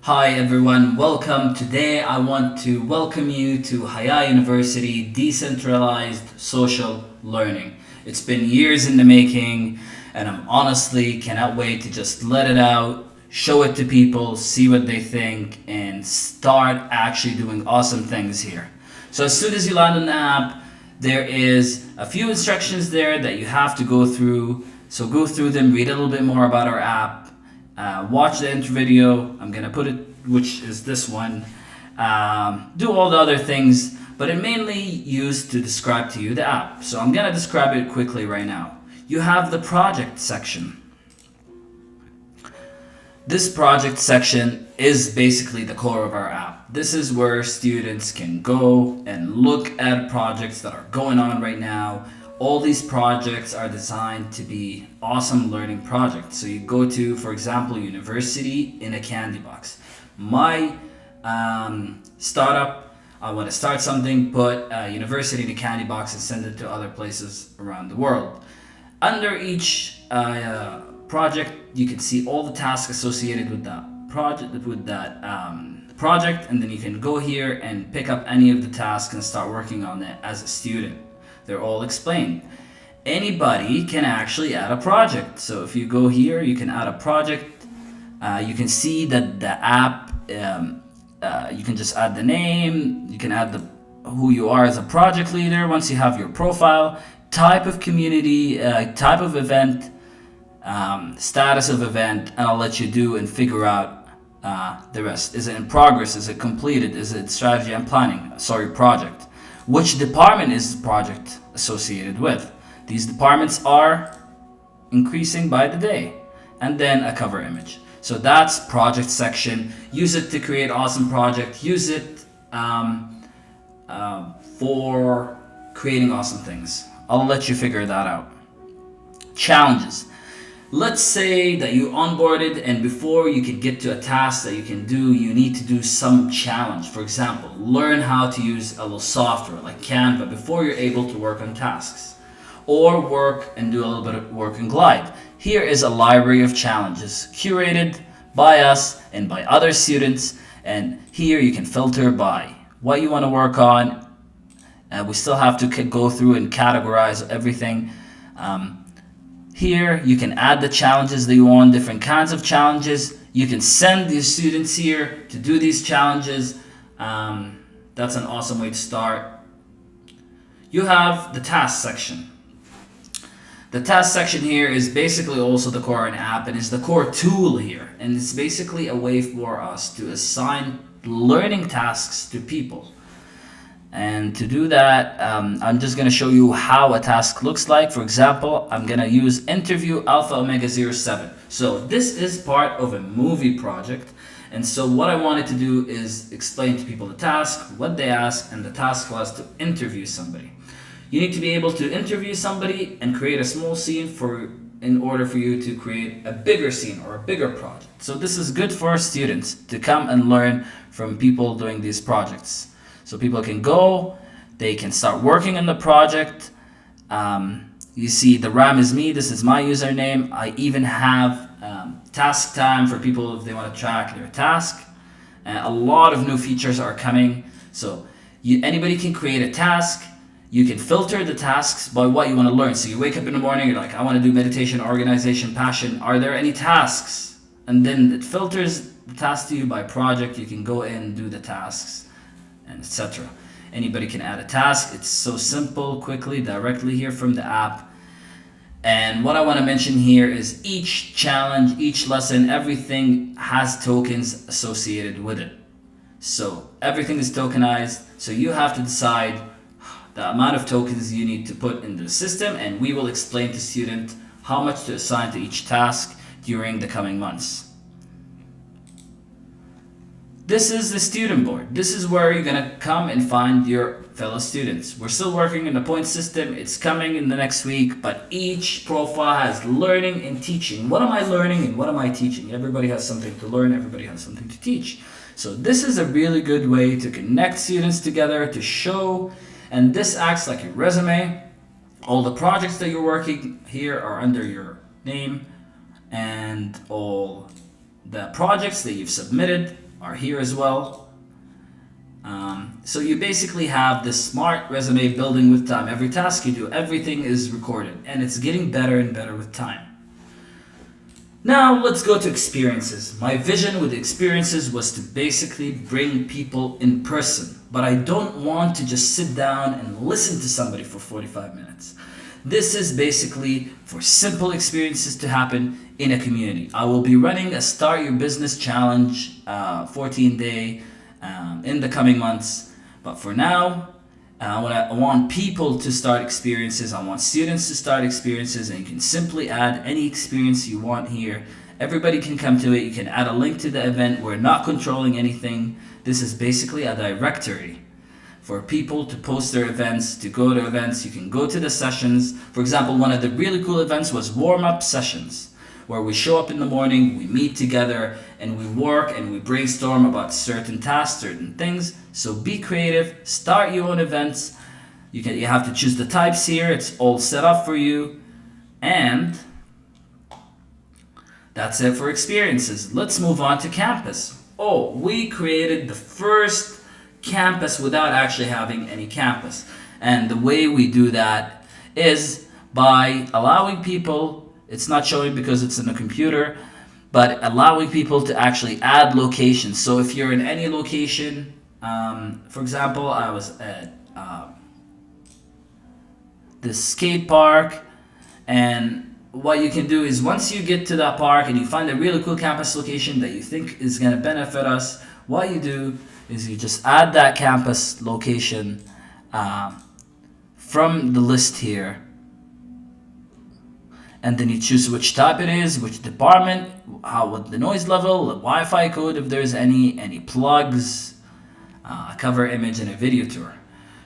Hi everyone, welcome. Today I want to welcome you to Hayah University Decentralized Social Learning. It's been years in the making and I'm honestly cannot wait to just let it out, show it to people, see what they think, and start actually doing awesome things here. So as soon as you land on the app, there is a few instructions there that you have to go through. So go through them, read a little bit more about our app, watch the intro video. I'm gonna put it, which is this one. Do all the other things, but it mainly used to describe to you the app. So I'm gonna describe it quickly right now. You have the project section. This project section is basically the core of our app. This is where students can go and look at projects that are going on right now. All these projects are designed to be awesome learning projects. So you go to, for example, university in a candy box. My startup, I want to start something, put university in a candy box and send it to other places around the world. Under each project, you can see all the tasks associated with that project, and then you can go here and pick up any of the tasks and start working on it as a student. They're all explained. Anybody can actually add a project. So if you go here, you can add a project. You can see that the app, you can just add the name. You can add who you are as a project leader once you have your profile, type of community, type of event, status of event, and I'll let you do and figure out the rest. Is it in progress? Is it completed? Is it strategy and planning? Sorry, project. Which department is the project associated with? These departments are increasing by the day. And then a cover image. So that's project section. Use it to create awesome project. Use it for creating awesome things. I'll let you figure that out. Challenges. Let's say that you onboarded and before you can get to a task that you can do, you need to do some challenge. For example, learn how to use a little software like Canva before you're able to work on tasks. Or work and do a little bit of work in Glide. Here is a library of challenges curated by us and by other students. And here you can filter by what you want to work on. We still have to go through and categorize everything. Here you can add the challenges that you want, different kinds of challenges. You can send these students here to do these challenges. That's an awesome way to start. You have the task section. The task section here is basically also the core of an app and is the core tool here. And it's basically a way for us to assign learning tasks to people. And to do that, I'm just going to show you how a task looks like. For example, I'm going to use interview Alpha Omega 07. So this is part of a movie project. And so what I wanted to do is explain to people the task, what they ask, and the task was to interview somebody. You need to be able to interview somebody and create a small scene in order for you to create a bigger scene or a bigger project. So this is good for students to come and learn from people doing these projects. So people can go, they can start working on the project. You see the RAM is me, this is my username. I even have task time for people if they want to track their task. A lot of new features are coming. So anybody can create a task. You can filter the tasks by what you want to learn. So you wake up in the morning, you're like, I want to do meditation, organization, passion. Are there any tasks? And then it filters the task to you by project. You can go in and do the tasks, and etc. Anybody can add a task. It's so simple, quickly, directly here from the app. And what I want to mention here is each challenge, each lesson, everything has tokens associated with it. So everything is tokenized. So you have to decide the amount of tokens you need to put in the system, and we will explain to students how much to assign to each task during the coming months. This is the student board. This is where you're gonna come and find your fellow students. We're still working in the point system. It's coming in the next week, but each profile has learning and teaching. What am I learning and what am I teaching? Everybody has something to learn. Everybody has something to teach. So this is a really good way to connect students together, to show, and this acts like a resume. All the projects that you're working here are under your name, and all the projects that you've submitted are here as well. So you basically have this smart resume building with time. Every task you do, everything is recorded, and it's getting better and better with time. Now let's go to experiences. My vision with experiences was to basically bring people in person, but I don't want to just sit down and listen to somebody for 45 minutes. This is basically for simple experiences to happen in a community. I will be running a Start Your Business Challenge 14-day in the coming months. But for now, I want people to start experiences. I want students to start experiences, and you can simply add any experience you want here. Everybody can come to it. You can add a link to the event. We're not controlling anything. This is basically a directory for people to post their events, to go to events. You can go to the sessions. For example, one of the really cool events was warm-up sessions, where we show up in the morning, we meet together, and we work and we brainstorm about certain tasks, certain things. So be creative, start your own events. You have to choose the types here. It's all set up for you. And that's it for experiences. Let's move on to campus. Oh, we created the first campus without actually having any campus. And the way we do that is by allowing people, it's not showing because it's in the computer, but allowing people to actually add locations. So if you're in any location, for example, I was at the skate park, and what you can do is once you get to that park and you find a really cool campus location that you think is going to benefit us, what you do is you just add that campus location from the list here, and then you choose which type it is, which department, what the noise level, the Wi-Fi code, if there's any plugs, a cover image, and a video tour.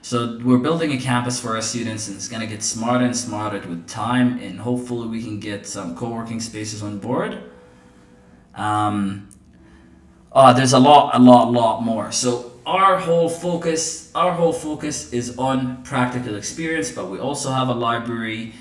So we're building a campus for our students, and it's going to get smarter and smarter with time, and hopefully we can get some co-working spaces on board. There's a lot more. So our whole focus is on practical experience, but we also have a library.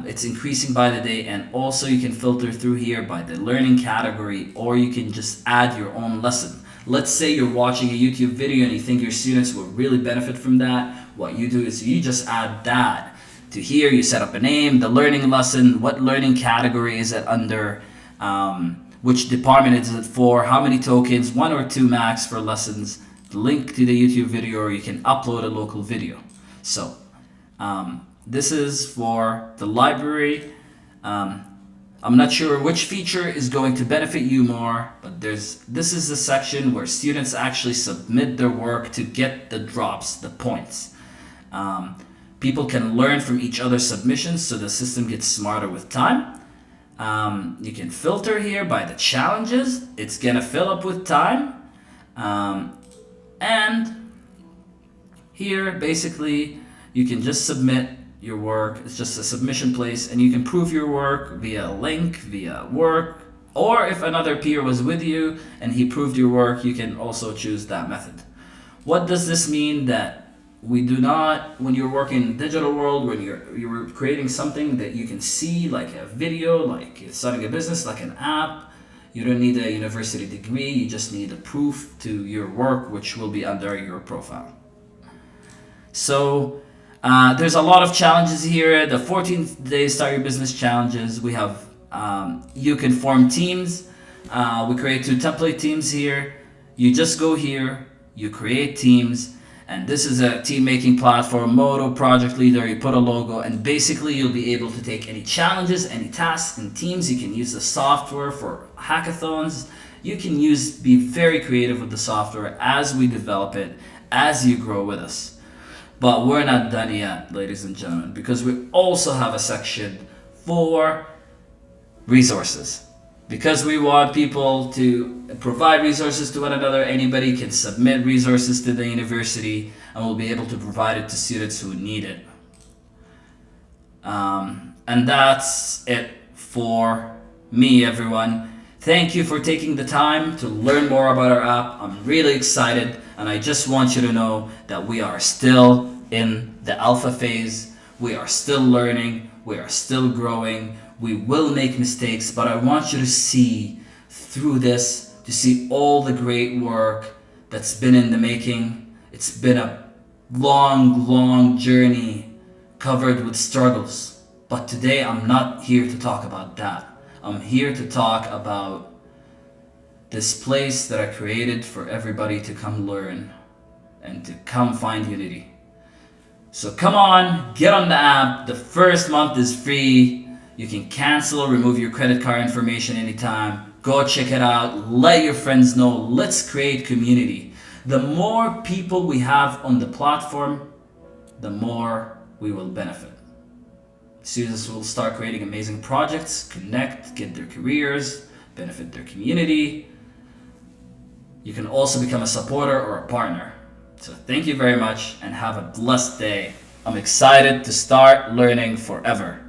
It's increasing by the day, and also you can filter through here by the learning category, or you can just add your own lesson. Let's say you're watching a YouTube video and you think your students will really benefit from that. What you do is you just add that to here. You set up a name, the learning lesson, what learning category is it under, which department is it for, how many tokens, 1 or 2 max for lessons, the link to the YouTube video, or you can upload a local video. So this is for the library. I'm not sure which feature is going to benefit you more, but this is the section where students actually submit their work to get the drops, the points. People can learn from each other's submissions, so the system gets smarter with time. You can filter here by the challenges. It's gonna fill up with time. And here, basically, you can just submit your work. It's just a submission place, and you can prove your work via link, via work, or if another peer was with you and he proved your work, you can also choose that method. What does this mean? That we do not, when you're working in the digital world, when you're creating something that you can see, like a video, like you're starting a business, like an app, you don't need a university degree, you just need a proof to your work, which will be under your profile. So there's a lot of challenges here. The 14-day Start Your Business challenges. We have, you can form teams. We create 2 template teams here. You just go here, you create teams, and this is a team making platform, Moto, project leader, you put a logo, and basically you'll be able to take any challenges, any tasks in teams. You can use the software for hackathons. You can be very creative with the software as we develop it, as you grow with us. But we're not done yet, ladies and gentlemen, because we also have a section for resources. Because we want people to provide resources to one another, anybody can submit resources to the university, and we'll be able to provide it to students who need it. And that's it for me, everyone. Thank you for taking the time to learn more about our app. I'm really excited, and I just want you to know that we are still in the alpha phase. We are still learning. We are still growing. We will make mistakes, but I want you to see through this to see all the great work that's been in the making. It's been a long journey covered with struggles. But today I'm not here to talk about that. I'm here to talk about this place that I created for everybody to come learn and to come find unity. So come on, get on the app. The first month is free. You can cancel or remove your credit card information anytime. Go check it out. Let your friends know. Let's create community. The more people we have on the platform, the more we will benefit. Students will start creating amazing projects, connect, get their careers, benefit their community. You can also become a supporter or a partner. So thank you very much and have a blessed day. I'm excited to start learning forever.